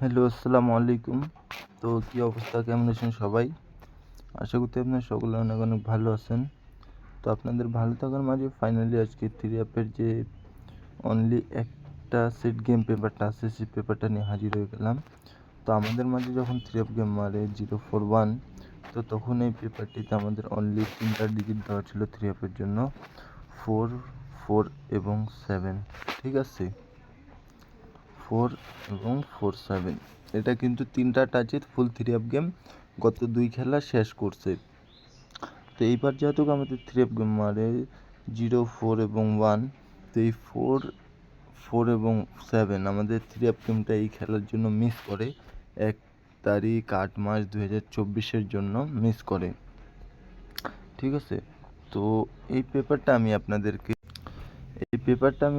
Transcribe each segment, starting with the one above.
Hello, আসসালামু আলাইকুম। তো কী অবস্থা, কেমন আছেন সবাই? আশা করতে আপনারা সকলে অনেক অনেক ভালো আছেন। তো আপনাদের ভালো থাকার মাঝে ফাইনালি আজকে 3 অ্যাপের যে অনলি একটা সেট গেম পেপারটা আছে সেই পেপারটা নিয়ে হাজির হয়ে গেলাম। তো আমাদের মাঝে যখন 3 অ্যাপ গেম মারে 041, তো তখন এই পেপারটিতে আমাদের অনলি 3টা ডিজিট দেওয়া ছিল 3 অ্যাপের জন্য, 4, 4 এবং 7। ঠিক আছে, 4 এবং 4, 7। এটা কিন্তু 3টা টাচের ফুল 3 অ্যাপ গেম গত 2 খেলা শেষ করছে। তো এইবার যেহেতু আমাদের 3 অ্যাপ গেম মারে 0, 4 এবং 1, তো এই 4, 4 এবং 7 আমাদের 3 অ্যাপ গেমটা এই খেলার জন্য মিস করে 1 তারিখ 8 মাস 2024-এর জন্য মিস করে। ঠিক আছে, তো এই পেপারটা আমি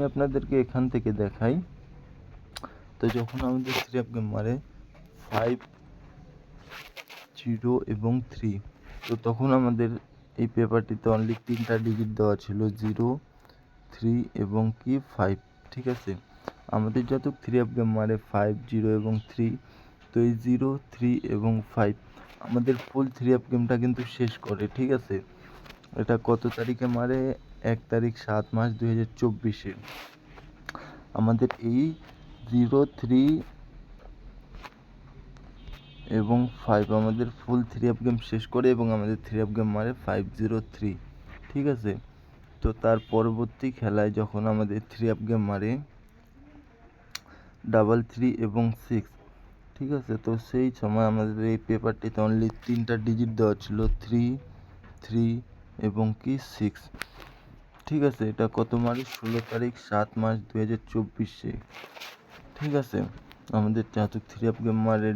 আপনাদেরকে এখান থেকে দেখাই। তো যখন আমাদের 3 অ্যাপ গেম মারে 5, 0 এবং 3, তো তখন আমাদের এই পেপারটিতে অনলি 3টা ডিজিট দেওয়া ছিল, 0, 3 এবং 5। ঠিক আছে, আমাদের যত 3 অ্যাপ গেম মারে 5, 0 এবং 3, তো এই 0, 3 এবং 5 আমাদের ফুল 3 অ্যাপ গেমটা কিন্তু শেষ করে। ঠিক আছে, এটা কত তারিখে মারে? 1 তারিখ 7 মাস 2024-এ আমাদের এই 0, 3 এবং 5 আমাদের ফুল 3 অ্যাপ গেম শেষ করে এবং আমাদের 3 অ্যাপ গেম মারে 5, 0, 3। ঠিক আছে, তো তার পরবর্তী খেলায় যখন আমাদের 3 অ্যাপ গেম মারে 3 এবং 6। ঠিক আছে, তো সেই সময় আমাদের এই পেপারটিতে অনলি 3টা ডিজিট দেওয়া ছিল, 3, 3 এবং 6। ঠিক আছে, এটা কত মারে? 16 তারিখ 7 মাস 2024-এ। ঠিক আছে, আমাদের যেহেতু 3 অ্যাপ গেম মারে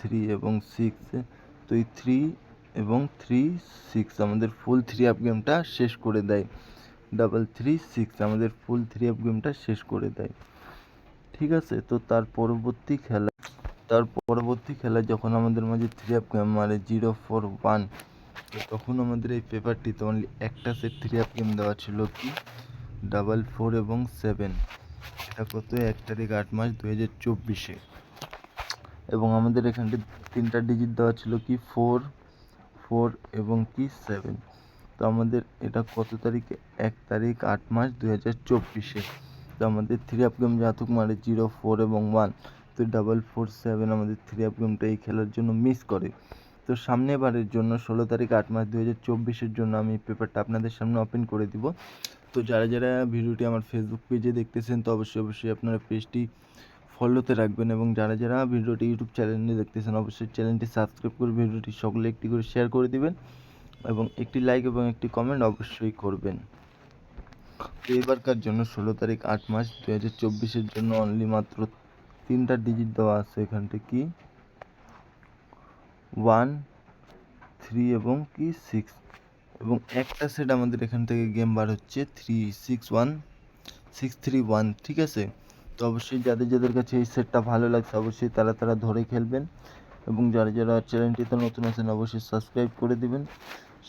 3 এবং 6, তো এই 3 এবং 3, 6 আমাদের ফুল 3 অ্যাপ গেমটা শেষ করে দেয়। 3, 6 আমাদের ফুল 3 অ্যাপ গেমটা শেষ করে দেয়। ঠিক আছে, তো তার পরবর্তী খেলা যখন আমাদের মাঝে 3 অ্যাপ গেম মারে 0, 4, 1, তো তখন আমাদের এই পেপারটিতে অনলি একটা সেট 3 অ্যাপ গেম দেওয়া ছিল, কি 4 এবং 7। এটা কত? 1 তারিখ 8 মাস 2024-এ এবং আমাদের এখানটি 3টা ডিজিট দেওয়া ছিল, কি 4, 4 এবং 7। তো আমাদের এটা কত তারিখে? 1 তারিখ 8 মাস 2024-এ। তো আমাদের 3 অ্যাপ গেম জাতুক মারে 0, 4 এবং 1, তো 4, 7 আমাদের 3 অ্যাপ গেমটা এই খেলার জন্য মিস করে। তো সামনেবারের জন্য 16 তারিখ 8 মাস 2024-এর জন্য আমি পেপারটা আপনাদের সামনে ওপেন করে দিব। তো যারা যারা ভিডিওটি আমার ফেসবুক পেজে দেখতেছেন, তো অবশ্যই আপনারা পেজটি ফলোতে রাখবেন, এবং যারা যারা ভিডিওটি ইউটিউব চ্যানেলে দেখতেছেন অবশ্যই চ্যানেলটি সাবস্ক্রাইব করে ভিডিওটি সকলে একটি করে শেয়ার করে দিবেন এবং একটি লাইক এবং একটি কমেন্ট অবশ্যই করবেন। তো এবারকার জন্য 16 তারিখ 8 মাস 2024-এর জন্য অনলি মাত্র 3টা ডিজিট দেওয়া আছে এখান থেকে, 1, 3 এবং 6, এবং একটা সেট আমাদের এখান থেকে গেম বার হচ্ছে 3, 6, 1, 6, 3, 1। ঠিক আছে, তো অবশ্যই যাদের কাছে এই সেটটা ভালো লাগছে অবশ্যই তারা ধরে খেলবেন, এবং যারা যারা চ্যানেলটিতে নতুন আছেন অবশ্যই সাবস্ক্রাইব করে দিবেন।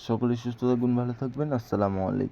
সকলে সুস্থ থাকবেন, ভালো থাকবেন। আসসালামু আলাইকুম।